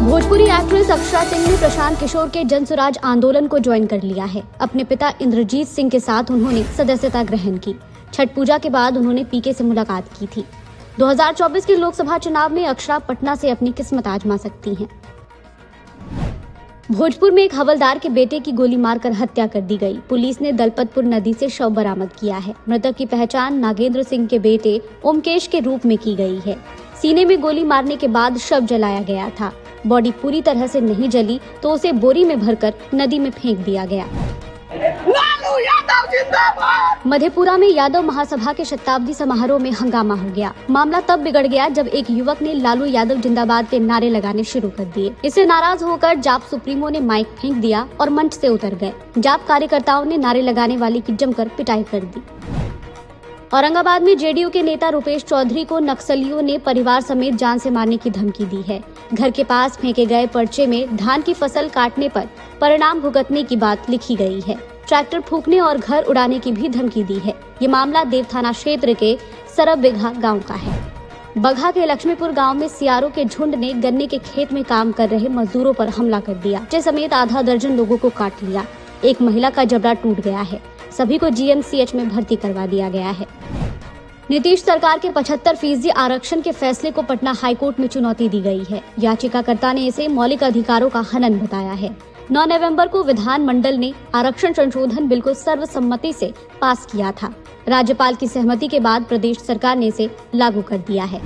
Bhojpuri actress Akshara Singh ने प्रशांत किशोर के जनसुराज आंदोलन को ज्वाइन कर लिया है। अपने पिता इंद्रजीत सिंह के साथ उन्होंने सदस्यता ग्रहण की। छठ पूजा के बाद उन्होंने पीके से मुलाकात की थी। 2024 के लोकसभा चुनाव में अक्षरा पटना से अपनी किस्मत आजमा सकती हैं। भोजपुर में एक हवलदार के बेटे की गोली मारकर हत्या कर दी गई। पुलिस ने दलपतपुर नदी से शव बरामद किया है। मृतक की पहचान नागेंद्र सिंह के बेटे ओमकेश के रूप में की गई है। सीने में गोली मारने के बाद शव जलाया गया था। बॉडी पूरी तरह से नहीं जली तो उसे बोरी में भरकर नदी में फेंक दिया गया। लालू यादव जिंदाबाद। मधेपुरा में यादव महासभा के शताब्दी समारोह में हंगामा हो गया। मामला तब बिगड़ गया जब एक युवक ने लालू यादव जिंदाबाद के नारे लगाने शुरू कर दिए। इससे नाराज होकर जाप सुप्रीमो ने माइक फेंक दिया और मंच से उतर गए। जाप कार्यकर्ताओं ने नारे लगाने वाले की जमकर पिटाई कर दी। औरंगाबाद में जेडीयू के नेता रुपेश चौधरी को नक्सलियों ने परिवार समेत जान से मारने की धमकी दी है। घर के पास फेंके गए पर्चे में धान की फसल काटने पर परिणाम भुगतने की बात लिखी गई है। ट्रैक्टर फूंकने और घर उड़ाने की भी धमकी दी है। ये मामला देव थाना क्षेत्र के सरबबिघा गांव का है। बगहा के लक्ष्मीपुर गांव में सियारों के झुंड ने गन्ने के खेत में काम कर रहे मजदूरों पर हमला कर दिया। बच्चे समेत आधा दर्जन लोगों को काट लिया। एक महिला का जबड़ा टूट गया है। सभी को जीएमसीएच में भर्ती करवा दिया गया है। नीतीश सरकार के 75% आरक्षण के फैसले को पटना हाईकोर्ट में चुनौती दी गई है। याचिकाकर्ता ने इसे मौलिक अधिकारों का हनन बताया है। 9 नवंबर को विधानमंडल ने आरक्षण संशोधन बिल को सर्वसम्मति से पास किया था। राज्यपाल की सहमति के बाद प्रदेश सरकार ने इसे लागू कर दिया है।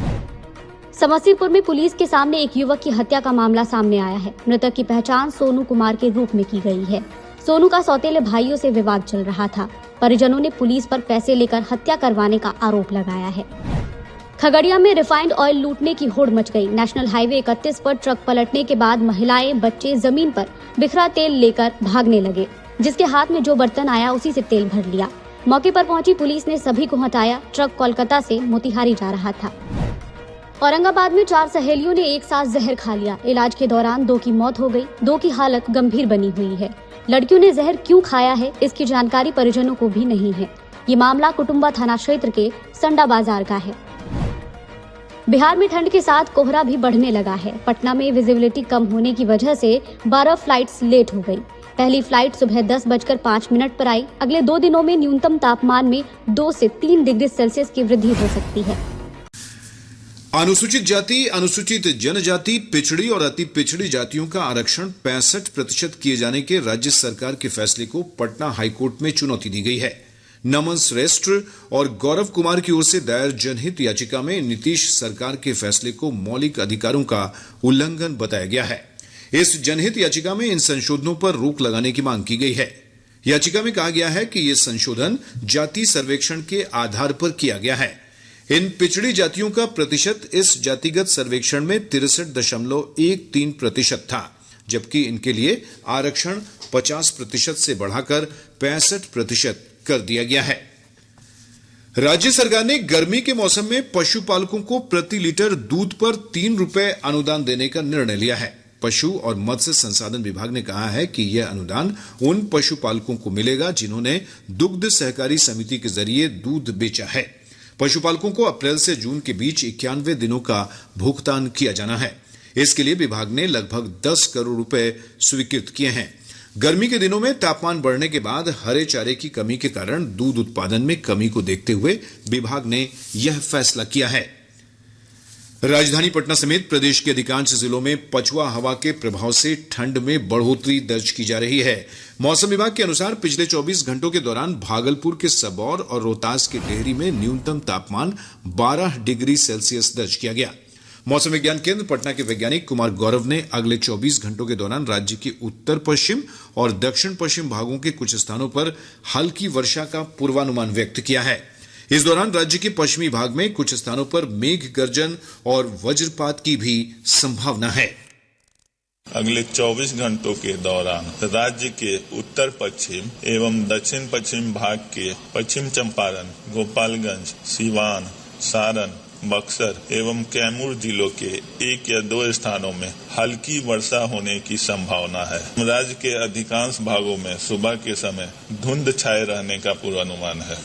समस्तीपुर में पुलिस के सामने एक युवक की हत्या का मामला सामने आया है। मृतक की पहचान सोनू कुमार के रूप में की गई है। सोनू का सौतेले भाइयों से विवाद चल रहा था। परिजनों ने पुलिस पर पैसे लेकर हत्या करवाने का आरोप लगाया है। खगड़िया में रिफाइंड ऑयल लूटने की होड़ मच गई। नेशनल हाईवे 31 पर ट्रक पलटने के बाद महिलाएं, बच्चे जमीन पर बिखरा तेल लेकर भागने लगे। जिसके हाथ में जो बर्तन आया उसी से तेल भर लिया। मौके पर पहुंची पुलिस ने सभी को हटाया। ट्रक कोलकाता से मोतिहारी जा रहा था। औरंगाबाद में 4 सहेलियों ने एक साथ जहर खा लिया। इलाज के दौरान 2 की मौत हो गई। 2 की हालत गंभीर बनी हुई है। लड़कियों ने जहर क्यों खाया है इसकी जानकारी परिजनों को भी नहीं है। ये मामला कुटुंबा थाना क्षेत्र के संडा बाजार का है। बिहार में ठंड के साथ कोहरा भी बढ़ने लगा है। पटना में विजिबिलिटी कम होने की वजह से 12 फ्लाइट्स लेट हो गई। पहली फ्लाइट सुबह 10:05 पर आई। अगले 2 दिनों में न्यूनतम तापमान में 2 से 3 डिग्री सेल्सियस की वृद्धि हो सकती है। अनुसूचित जाति, अनुसूचित जनजाति, पिछड़ी और अति पिछड़ी जातियों का आरक्षण 65% किए जाने के राज्य सरकार के फैसले को पटना हाईकोर्ट में चुनौती दी गई है। नमन श्रेष्ठ और गौरव कुमार की ओर से दायर जनहित याचिका में नीतीश सरकार के फैसले को मौलिक अधिकारों का उल्लंघन बताया गया है। इस जनहित याचिका में इन संशोधनों पर रोक लगाने की मांग की गई है। याचिका में कहा गया है कि ये संशोधन जाति सर्वेक्षण के आधार पर किया गया है। इन पिछड़ी जातियों का प्रतिशत इस जातिगत सर्वेक्षण में 63.13% था, जबकि इनके लिए आरक्षण 50% से बढ़ाकर 65% कर दिया गया है। राज्य सरकार ने गर्मी के मौसम में पशुपालकों को प्रति लीटर दूध पर 3 रुपए अनुदान देने का निर्णय लिया है। पशु और मत्स्य संसाधन विभाग ने कहा है कि यह अनुदान उन पशुपालकों को मिलेगा जिन्होंने दुग्ध सहकारी समिति के जरिए दूध बेचा है। पशुपालकों को अप्रैल से जून के बीच 91 दिनों का भुगतान किया जाना है। इसके लिए विभाग ने लगभग 10 करोड़ रुपए स्वीकृत किए हैं। गर्मी के दिनों में तापमान बढ़ने के बाद हरे चारे की कमी के कारण दूध उत्पादन में कमी को देखते हुए विभाग ने यह फैसला किया है। राजधानी पटना समेत प्रदेश के अधिकांश जिलों में पछुआ हवा के प्रभाव से ठंड में बढ़ोतरी दर्ज की जा रही है। मौसम विभाग के अनुसार पिछले 24 घंटों के दौरान भागलपुर के सबौर और रोहतास के डेहरी में न्यूनतम तापमान 12 डिग्री सेल्सियस दर्ज किया गया। मौसम विज्ञान केंद्र पटना के वैज्ञानिक कुमार गौरव ने अगले 24 घंटों के दौरान राज्य के उत्तर पश्चिम और दक्षिण पश्चिम भागों के कुछ स्थानों पर हल्की वर्षा का पूर्वानुमान व्यक्त किया है। इस दौरान राज्य के पश्चिमी भाग में कुछ स्थानों पर मेघ गर्जन और वज्रपात की भी संभावना है। अगले 24 घंटों के दौरान राज्य के उत्तर पश्चिम एवं दक्षिण पश्चिम भाग के पश्चिम चंपारण, गोपालगंज, सीवान, सारण, बक्सर एवं कैमूर जिलों के 1 या 2 स्थानों में हल्की वर्षा होने की संभावना है। राज्य के अधिकांश भागों में सुबह के समय धुंध छाए रहने का पूर्वानुमान है।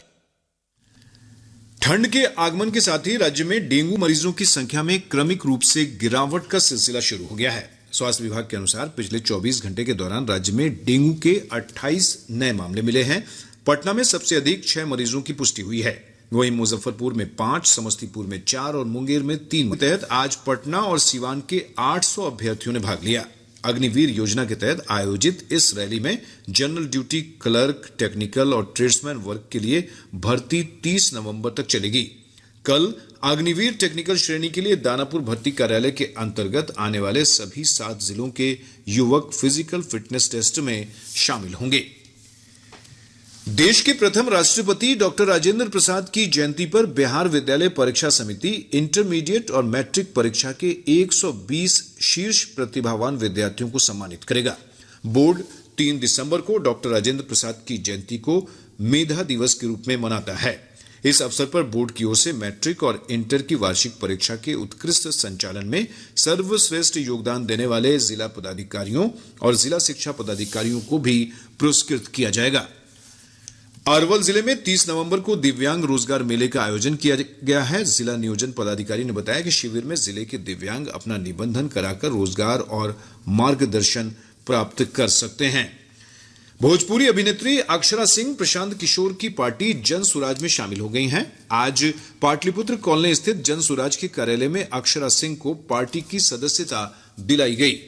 ठंड के आगमन के साथ ही राज्य में डेंगू मरीजों की संख्या में क्रमिक रूप से गिरावट का सिलसिला शुरू हो गया है। स्वास्थ्य विभाग के अनुसार पिछले 24 घंटे के दौरान राज्य में डेंगू के 28 नए मामले मिले हैं। पटना में सबसे अधिक 6 मरीजों की पुष्टि हुई है। वहीं मुजफ्फरपुर में 5, समस्तीपुर में 4 और मुंगेर में 3 के तहत आज पटना और सीवान के 800 अभ्यर्थियों ने भाग लिया। अग्निवीर योजना के तहत आयोजित इस रैली में जनरल ड्यूटी, क्लर्क, टेक्निकल और ट्रेड्समैन वर्ग के लिए भर्ती 30 नवंबर तक चलेगी। कल अग्निवीर टेक्निकल श्रेणी के लिए दानापुर भर्ती कार्यालय के अंतर्गत आने वाले सभी 7 जिलों के युवक फिजिकल फिटनेस टेस्ट में शामिल होंगे। देश के प्रथम राष्ट्रपति डॉक्टर राजेंद्र प्रसाद की जयंती पर बिहार विद्यालय परीक्षा समिति इंटरमीडिएट और मैट्रिक परीक्षा के 120 शीर्ष प्रतिभावान विद्यार्थियों को सम्मानित करेगा। बोर्ड 3 दिसंबर को डॉक्टर राजेंद्र प्रसाद की जयंती को मेधा दिवस के रूप में मनाता है। इस अवसर पर बोर्ड की ओर से मैट्रिक और इंटर की वार्षिक परीक्षा के उत्कृष्ट संचालन में सर्वश्रेष्ठ योगदान देने वाले जिला पदाधिकारियों और जिला शिक्षा पदाधिकारियों को भी पुरस्कृत किया जाएगा। अरवल जिले में 30 नवंबर को दिव्यांग रोजगार मेले का आयोजन किया गया है। जिला नियोजन पदाधिकारी ने बताया कि शिविर में जिले के दिव्यांग अपना निबंधन कराकर रोजगार और मार्गदर्शन प्राप्त कर सकते हैं। भोजपुरी अभिनेत्री अक्षरा सिंह प्रशांत किशोर की पार्टी जन सुराज में शामिल हो गई हैं। आज पाटलिपुत्र कॉलोनी स्थित जन सुराज के कार्यालय में अक्षरा सिंह को पार्टी की सदस्यता दिलाई गई।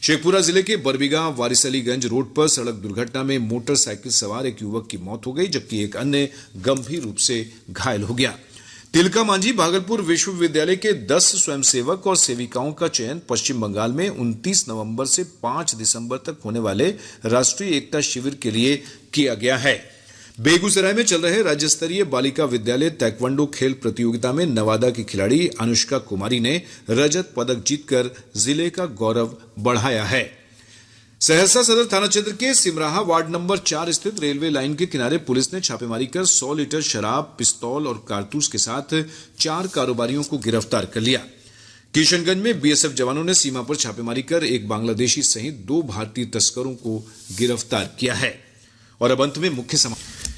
शेखपुरा जिले के बरबीघा वारिसलीगंज रोड पर सड़क दुर्घटना में मोटरसाइकिल सवार एक युवक की मौत हो गई, जबकि एक अन्य गंभीर रूप से घायल हो गया। तिलका मांझी भागलपुर विश्वविद्यालय के 10 स्वयंसेवक और सेविकाओं का चयन पश्चिम बंगाल में 29 नवंबर से 5 दिसंबर तक होने वाले राष्ट्रीय एकता शिविर के लिए किया गया है। बेगूसराय में चल रहे राज्य स्तरीय बालिका विद्यालय ताइक्वांडो खेल प्रतियोगिता में नवादा की खिलाड़ी अनुष्का कुमारी ने रजत पदक जीतकर जिले का गौरव बढ़ाया है। सहरसा सदर थाना क्षेत्र के सिमराहा वार्ड नंबर 4 स्थित रेलवे लाइन के किनारे पुलिस ने छापेमारी कर 100 लीटर शराब, पिस्तौल और कारतूस के साथ 4 कारोबारियों को गिरफ्तार कर लिया। किशनगंज में बीएसएफ जवानों ने सीमा पर छापेमारी कर एक बांग्लादेशी सहित 2 भारतीय तस्करों को गिरफ्तार किया है। और अब अंत में मुख्य समाचार।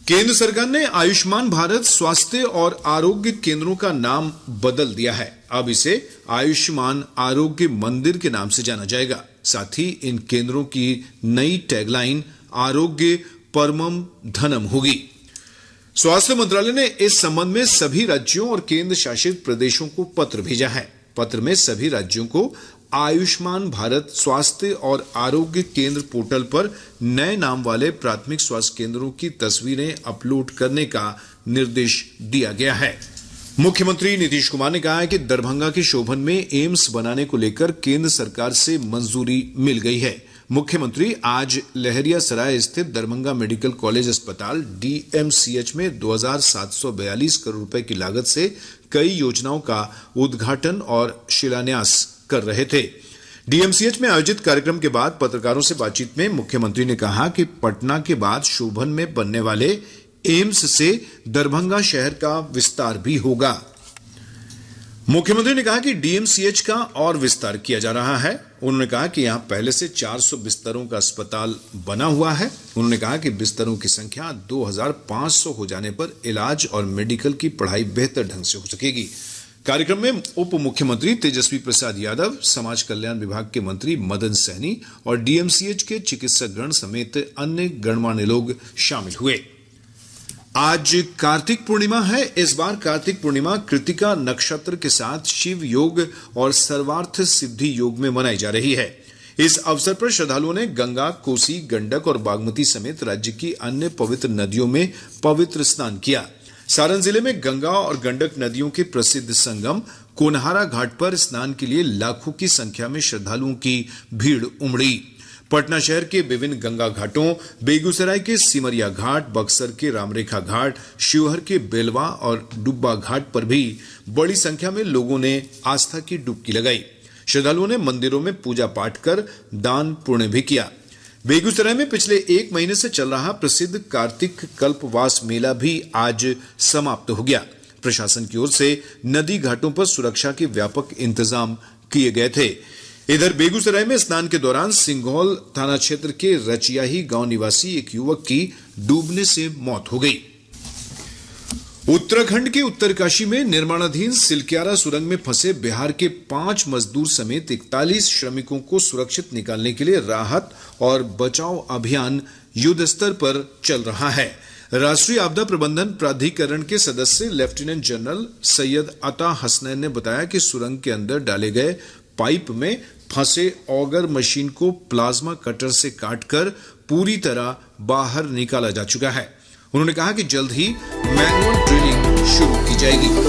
केंद्र सरकार ने आयुष्मान भारत स्वास्थ्य और आरोग्य केंद्रों का नाम बदल दिया है। अब इसे आयुष्मान आरोग्य मंदिर के नाम से जाना जाएगा। साथ ही इन केंद्रों की नई टैगलाइन आरोग्य परमम धनम होगी। स्वास्थ्य मंत्रालय ने इस संबंध में सभी राज्यों और केंद्र शासित प्रदेशों को पत्र भेजा है। पत्र में सभी राज्यों को आयुष्मान भारत स्वास्थ्य और आरोग्य केंद्र पोर्टल पर नए नाम वाले प्राथमिक स्वास्थ्य केंद्रों की तस्वीरें अपलोड करने का निर्देश दिया गया है। मुख्यमंत्री नीतीश कुमार ने कहा है कि दरभंगा के शोभन में एम्स बनाने को लेकर केंद्र सरकार से मंजूरी मिल गई है। मुख्यमंत्री आज लहरियासराय स्थित दरभंगा मेडिकल कॉलेज अस्पताल डीएमसीएच में 2742 करोड़ रुपए की लागत से कई योजनाओं का उद्घाटन और शिलान्यास कर रहे थे। डीएमसीएच में आयोजित कार्यक्रम के बाद पत्रकारों से बातचीत में मुख्यमंत्री ने कहा कि पटना के बाद शोभन में बनने वाले एम्स से दरभंगा शहर का विस्तार भी होगा। मुख्यमंत्री ने कहा कि डीएमसीएच का और विस्तार किया जा रहा है। उन्होंने कहा कि यहां पहले से 400 बिस्तरों का अस्पताल बना हुआ है। उन्होंने कहा कि बिस्तरों की संख्या 2500 हो जाने पर इलाज और मेडिकल की पढ़ाई बेहतर ढंग से हो सकेगी। कार्यक्रम में उप मुख्यमंत्री तेजस्वी प्रसाद यादव, समाज कल्याण विभाग के मंत्री मदन सहनी और डीएमसीएच के चिकित्सकगण समेत अन्य गणमान्य लोग शामिल हुए। आज कार्तिक पूर्णिमा है। इस बार कार्तिक पूर्णिमा कृतिका नक्षत्र के साथ शिव योग और सर्वार्थ सिद्धि योग में मनाई जा रही है। इस अवसर पर श्रद्धालुओं ने गंगा, कोसी, गंडक और बागमती समेत राज्य की अन्य पवित्र नदियों में पवित्र स्नान किया। सारण जिले में गंगा और गंडक नदियों के प्रसिद्ध संगम कोनहारा घाट पर स्नान के लिए लाखों की संख्या में श्रद्धालुओं की भीड़ उमड़ी। पटना शहर के विभिन्न गंगा घाटों, बेगूसराय के सिमरिया घाट, बक्सर के रामरेखा घाट, शिवहर के बेलवा और डुब्बा घाट पर भी बड़ी संख्या में लोगों ने आस्था की डुबकी लगाई। श्रद्धालुओं ने मंदिरों में पूजा पाठ कर दान पुण्य भी किया। बेगूसराय में पिछले 1 महीने से चल रहा प्रसिद्ध कार्तिक कल्पवास मेला भी आज समाप्त हो गया। प्रशासन की ओर से नदी घाटों पर सुरक्षा के व्यापक इंतजाम किए गए थे। इधर बेगूसराय में स्नान के दौरान सिंघौल थाना क्षेत्र के रचियाही गांव निवासी एक युवक की डूबने से मौत हो गई। उत्तराखंड के उत्तरकाशी में निर्माणाधीन सिलक्यारा सुरंग में फंसे बिहार के 5 मजदूर समेत 41 श्रमिकों को सुरक्षित निकालने के लिए राहत और बचाव अभियान युद्ध स्तर पर चल रहा है। राष्ट्रीय आपदा प्रबंधन प्राधिकरण के सदस्य लेफ्टिनेंट जनरल सैयद अता हसनैन ने बताया कि सुरंग के अंदर डाले गए पाइप में फंसे ऑगर मशीन को प्लाज्मा कटर से काटकर पूरी तरह बाहर निकाला जा चुका है। उन्होंने कहा कि जल्द ही मैनुअल ड्रिलिंग शुरू की जाएगी।